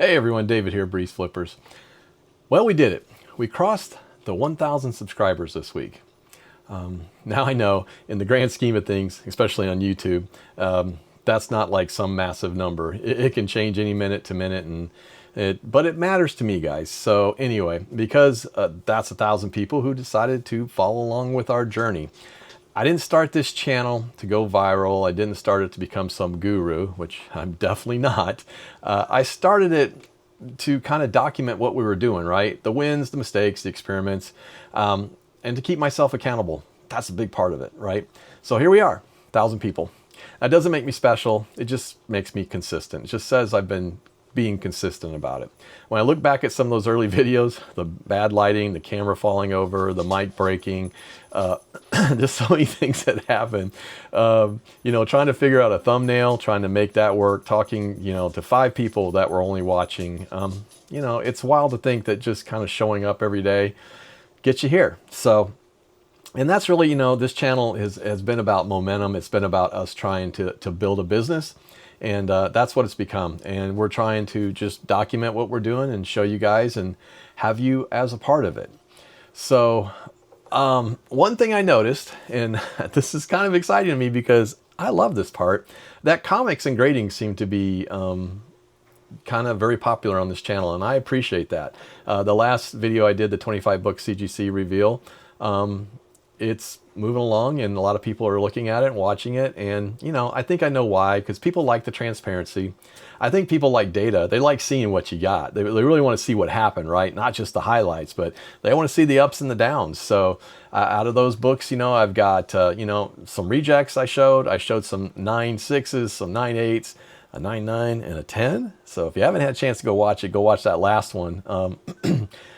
Hey everyone, David here, BreezeFlippers. Well, we did it. We crossed the 1,000 subscribers this week. Now I know, in the grand scheme of things, especially on YouTube, that's not like some massive number. It can change any minute to minute, but it matters to me, guys. So anyway, because that's 1,000 people who decided to follow along with our journey. I didn't start this channel to go viral. I didn't start it to become some guru, which I'm definitely not. I started it to kind of document what we were doing, right? The wins, the mistakes, the experiments, and to keep myself accountable. That's a big part of it, right? So here we are, 1,000 people. That doesn't make me special. It just makes me consistent. It just says I've been being consistent about it. When I look back at some of those early videos, the bad lighting, the camera falling over, the mic breaking, just so many things that happen. Trying to figure out a thumbnail, trying to make that work, talking, to 5 people that were only watching. It's wild to think that just kind of showing up every day gets you here. So, and that's really, this channel has been about momentum. It's been about us trying to build a business. And that's what it's become. And we're trying to just document what we're doing and show you guys and have you as a part of it. So one thing I noticed, and this is kind of exciting to me because I love this part, that comics and grading seem to be kind of very popular on this channel. And I appreciate that. The last video I did, the 25 book CGC reveal, it's moving along and a lot of people are looking at it and watching it. And, I think I know why, because people like the transparency. I think people like data. They like seeing what you got. They really want to see what happened, right? Not just the highlights, but they want to see the ups and the downs. So out of those books, I've got, some rejects I showed some 9 6s, some 9 8s, a 9 9 and a 10. So if you haven't had a chance to go watch it, go watch that last one.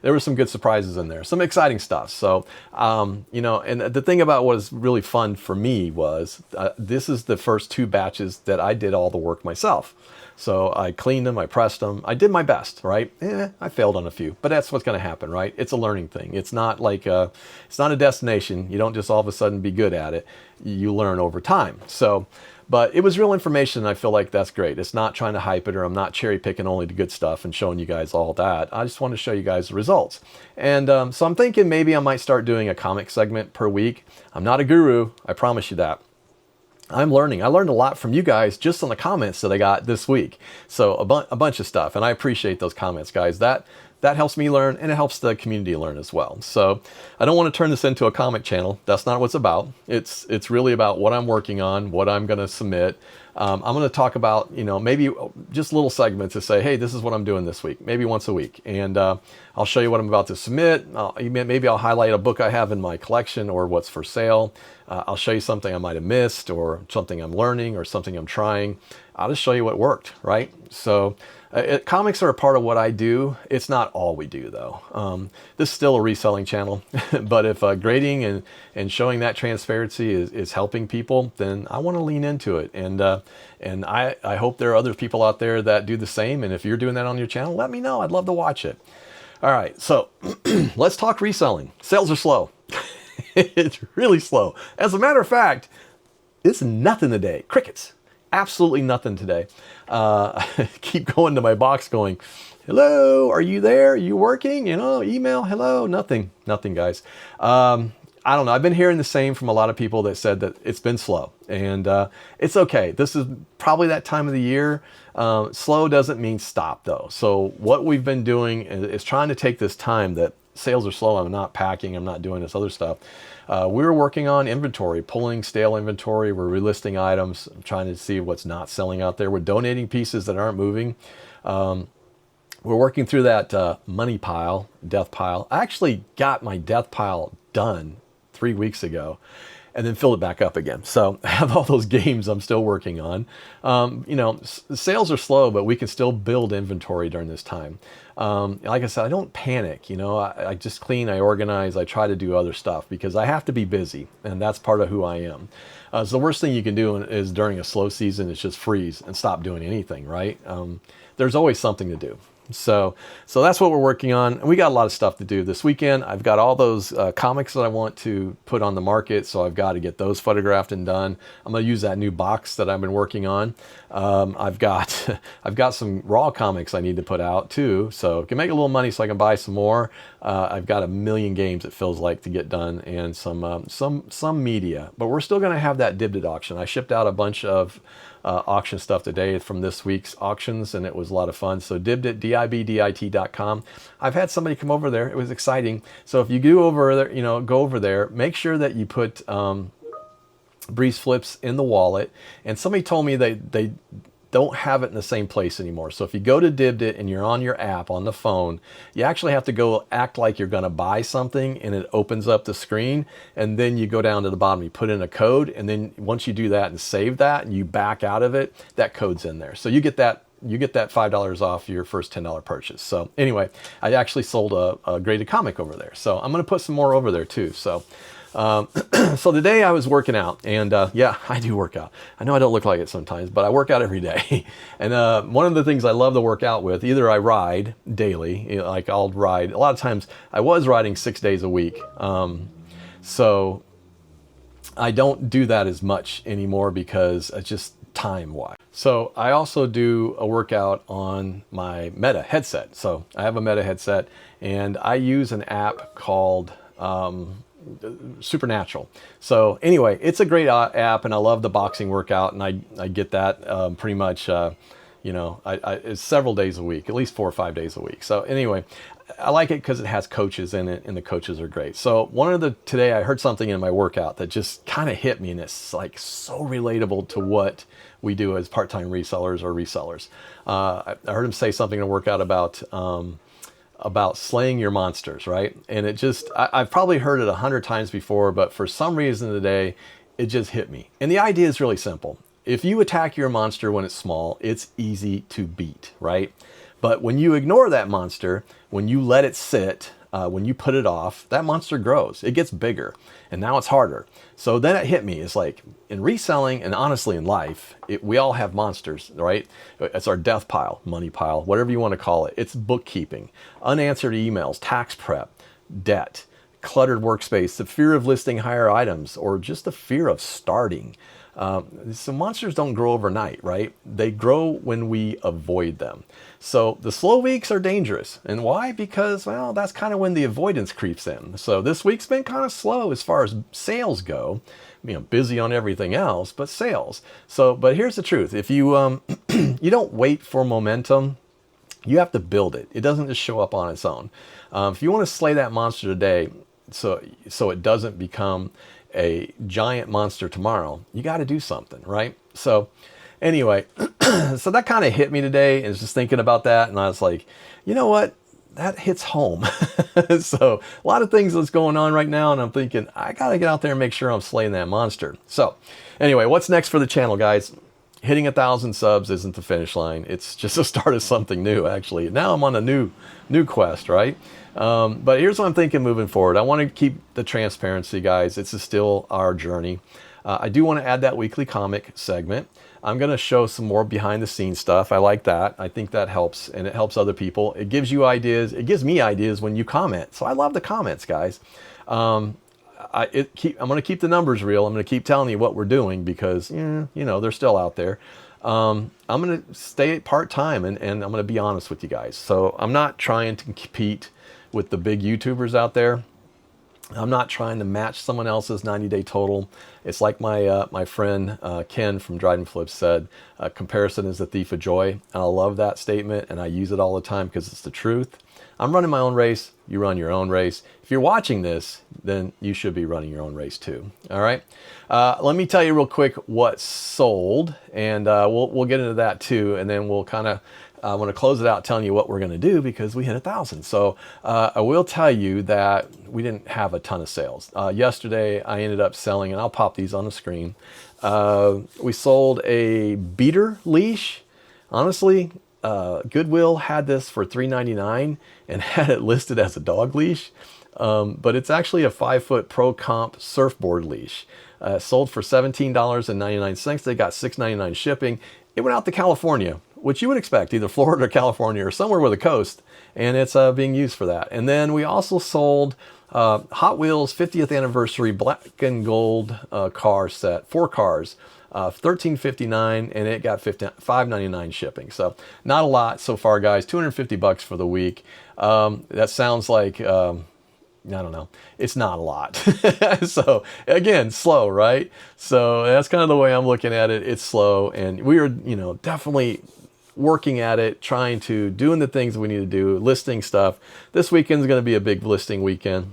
There were some good surprises in there, some exciting stuff. So, and the thing about what was really fun for me was this is the first 2 batches that I did all the work myself. So I cleaned them, I pressed them, I did my best, right? I failed on a few, but that's what's going to happen, right? It's a learning thing. It's not like it's not a destination. You don't just all of a sudden be good at it. You learn over time. So, but it was real information, and I feel like that's great. It's not trying to hype it, or I'm not cherry picking only the good stuff and showing you guys all that. I just want to show you guys the results. And so I'm thinking maybe I might start doing a comic segment per week. I'm not a guru, I promise you that. I'm learning. I learned a lot from you guys just on the comments that I got this week. So a bunch of stuff, and I appreciate those comments, guys. That helps me learn, and it helps the community learn as well. So I don't want to turn this into a comic channel. That's not what it's about. It's really about what I'm working on, what I'm going to submit. I'm going to talk about, maybe just little segments to say, hey, this is what I'm doing this week, maybe once a week. And I'll show you what I'm about to submit. Maybe I'll highlight a book I have in my collection or what's for sale. I'll show you something I might have missed, or something I'm learning, or something I'm trying. I'll just show you what worked, right? So comics are a part of what I do. It's not all we do, though. This is still a reselling channel, but if grading and showing that transparency is helping people, then I want to lean into it. And I hope there are other people out there that do the same. And if you're doing that on your channel, let me know. I'd love to watch it. All right, so let's talk reselling. Sales are slow. It's really slow. As a matter of fact, it's nothing today. Crickets. Absolutely nothing today. I keep going to my box going, hello, are you there? Are you working? Email, hello, nothing, guys. I don't know. I've been hearing the same from a lot of people that said that it's been slow, and it's okay. This is probably that time of the year. Slow doesn't mean stop, though. So what we've been doing is trying to take this time that sales are slow. I'm not packing. I'm not doing this other stuff. We're working on inventory, pulling stale inventory. We're relisting items, trying to see what's not selling out there. We're donating pieces that aren't moving. We're working through that money pile, death pile. I actually got my death pile done 3 weeks ago, and then filled it back up again. So I have all those games I'm still working on. Sales are slow, but we can still build inventory during this time. Like I said, I don't panic. I just clean, I organize, I try to do other stuff because I have to be busy, and that's part of who I am. So the worst thing you can do is during a slow season is just freeze and stop doing anything, right? There's always something to do. So that's what we're working on. And we got a lot of stuff to do this weekend. I've got all those comics that I want to put on the market, so I've got to get those photographed and done. I'm going to use that new box that I've been working on. I've got I've got some raw comics I need to put out too, so I can make a little money so I can buy some more. I've got a million games, it feels like, to get done, and some media. But we're still going to have that Dibdit auction. I shipped out a bunch of auction stuff today from this week's auctions, and it was a lot of fun. So Dibdit, DIBDIT.com. I've had somebody come over there. It was exciting. So if you go over there, go over there, make sure that you put BreezeFlips in the wallet. And somebody told me they don't have it in the same place anymore. So if you go to Dibdit and you're on your app on the phone, you actually have to go act like you're going to buy something, and it opens up the screen, and then you go down to the bottom, you put in a code, and then once you do that and save that and you back out of it, that code's in there. So you get that $5 off your first $10 purchase. So anyway, I actually sold a graded comic over there. So I'm going to put some more over there too. So so today I was working out, and yeah, I do work out. I know I don't look like it sometimes, but I work out every day. And one of the things I love to work out with, either I ride daily, like I'll ride, a lot of times I was riding 6 days a week. So I don't do that as much anymore because it's just time-wise. So I also do a workout on my Meta headset. So I have a Meta headset, and I use an app called Supernatural. So anyway, it's a great app, and I love the boxing workout, and I get that pretty much, it's several days a week, at least 4 or 5 days a week. So anyway, I like it because it has coaches in it, and the coaches are great. So today I heard something in my workout that just kind of hit me, and it's like so relatable to what we do as part-time resellers or resellers. I heard him say something in a workout about slaying your monsters, right? And it just, I've probably heard it 100 times before, but for some reason today, it just hit me. And the idea is really simple. If you attack your monster when it's small, it's easy to beat, right? But when you ignore that monster, when you let it sit, when you put it off, that monster grows, it gets bigger, and now it's harder. So then it hit me. It's like in reselling, and honestly in life, we all have monsters, right? It's our death pile, money pile, whatever you want to call it. It's bookkeeping, unanswered emails, tax prep, debt, cluttered workspace, the fear of listing higher items, or just the fear of starting. So monsters don't grow overnight, right? They grow when we avoid them. So the slow weeks are dangerous. And why? Because, well, that's kind of when the avoidance creeps in. So this week's been kind of slow as far as sales go. Busy on everything else, but sales. So, but here's the truth. If you, you don't wait for momentum, you have to build it. It doesn't just show up on its own. If you want to slay that monster today, so it doesn't become a giant monster tomorrow, you got to do something, right? So anyway, so that kind of hit me today, and just thinking about that, and I was like, you know what? That hits home. So a lot of things that's going on right now, and I'm thinking, I got to get out there and make sure I'm slaying that monster. So anyway, what's next for the channel, guys? Hitting 1,000 subs isn't the finish line. It's just the start of something new, actually. Now I'm on a new quest, right? But here's what I'm thinking moving forward. I want to keep the transparency, guys. It's still our journey. I do want to add that weekly comic segment. I'm going to show some more behind the scenes stuff. I like that. I think that helps, and it helps other people. It gives you ideas. It gives me ideas when you comment. So I love the comments, guys. I'm going to keep the numbers real. I'm going to keep telling you what we're doing because, they're still out there. I'm going to stay part-time, and I'm going to be honest with you guys. So I'm not trying to compete with the big YouTubers out there. I'm not trying to match someone else's 90-day total. It's like my friend Ken from Dryden Flips said, comparison is the thief of joy. And I love that statement, and I use it all the time because it's the truth. I'm running my own race. You run your own race. If you're watching this, then you should be running your own race too. All right. Let me tell you real quick what sold, and we'll get into that too, and then we'll kind of I want to close it out telling you what we're going to do because we hit 1,000. So I will tell you that we didn't have a ton of sales. Yesterday, I ended up selling, and I'll pop these on the screen. We sold a beater leash. Honestly, Goodwill had this for $3.99 and had it listed as a dog leash. But it's actually a 5-foot Pro Comp surfboard leash. Sold for $17.99. They got $6.99 shipping. It went out to California, which you would expect, either Florida or California or somewhere with a coast, and it's being used for that. And then we also sold Hot Wheels 50th anniversary black and gold car set, 4 cars, $13.59, and it got $5.99 shipping. So not a lot so far, guys. $250 for the week. That sounds like I don't know. It's not a lot. So again, slow, right? So that's kind of the way I'm looking at it. It's slow, and we are, definitely working at it, doing the things we need to do, listing stuff. This weekend's going to be a big listing weekend.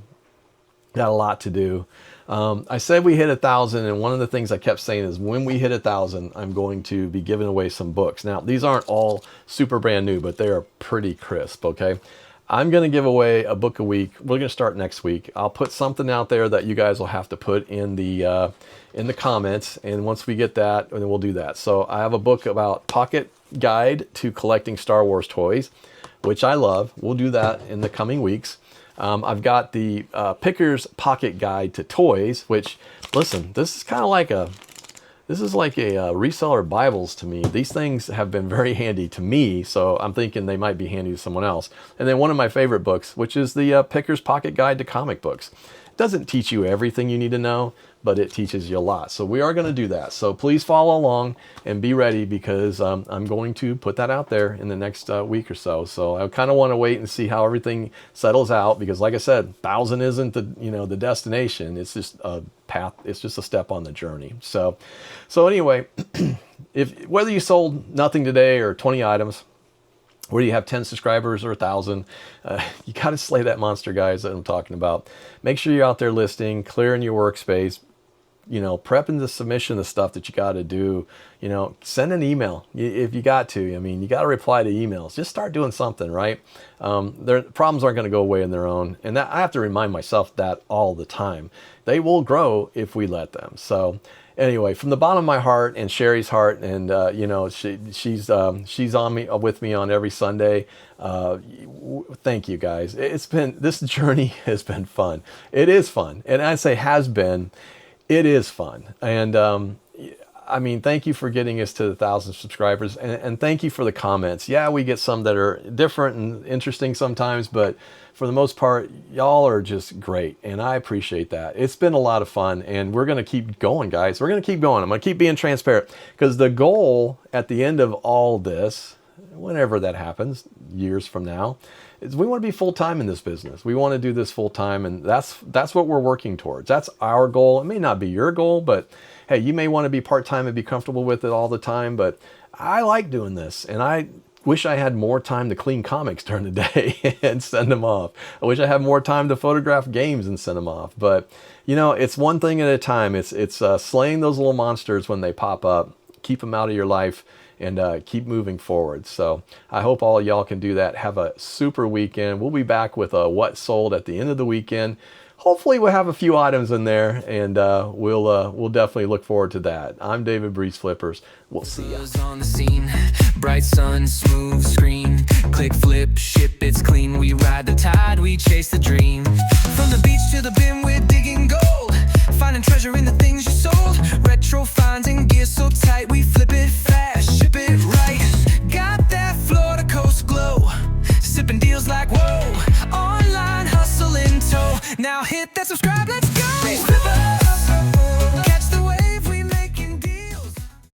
Got a lot to do. I said we hit 1,000, and one of the things I kept saying is when we hit 1,000, I'm going to be giving away some books. Now, these aren't all super brand new, but they are pretty crisp, okay? I'm going to give away a book a week. We're going to start next week. I'll put something out there that you guys will have to put in the comments, and once we get that, then we'll do that. So I have a book about Pocket Guide to Collecting Star Wars Toys, which I love. We'll do that in the coming weeks. I've got the Picker's Pocket Guide to Toys, which, listen, this is like a reseller Bibles to me. These things have been very handy to me, so I'm thinking they might be handy to someone else. And then one of my favorite books, which is the Picker's Pocket Guide to Comic Books. It doesn't teach you everything you need to know, but it teaches you a lot. So we are going to do that. So please follow along and be ready, because I'm going to put that out there in the next week or so. So I kind of want to wait and see how everything settles out, because like I said, 1,000 isn't the destination. It's just a path. It's just a step on the journey. So anyway, whether you sold nothing today or 20 items, whether you have 10 subscribers or 1,000, you got to slay that monster, guys, that I'm talking about. Make sure you're out there listing, clearing your workspace, prepping the submission of stuff that you got to do. Send an email if you got to. I mean, you got to reply to emails. Just start doing something, right? Problems aren't going to go away on their own. And I have to remind myself that all the time. They will grow if we let them. So anyway, from the bottom of my heart and Sherry's heart, and she's with me on every Sunday. Thank you, guys. This journey has been fun. It is fun, and I say has been. It is fun, and I mean, thank you for getting us to 1,000 subscribers, and thank you for the comments. Yeah, we get some that are different and interesting sometimes, but for the most part, y'all are just great, and I appreciate that. It's been a lot of fun, and we're going to keep going, guys. We're going to keep going. I'm going to keep being transparent, because the goal at the end of all this, whenever that happens, years from now, is we want to be full-time in this business. We want to do this full-time, and that's what we're working towards. That's our goal. It may not be your goal, but hey, you may want to be part-time and be comfortable with it all the time, but I like doing this, and I wish I had more time to clean comics during the day and send them off. I wish I had more time to photograph games and send them off. But, it's one thing at a time. It's slaying those little monsters when they pop up. Keep them out of your life, and keep moving forward. So I hope all of y'all can do that. Have a super weekend. We'll be back with what sold at the end of the weekend. Hopefully we'll have a few items in there, and we'll definitely look forward to that. I'm David BreezeFlippers. We'll see ya. On the scene, bright sun, smooth screen, click, flip, ship, it's clean. We ride the tide, we chase the dream. From the beach to the bin, we're digging gold, finding treasure in the things you sold. Retro finds and gear so tight, we flip it fast, ship it right. Got that Florida coast glow, sipping deals like whoa. Online hustle in tow. Now hit that subscribe, let's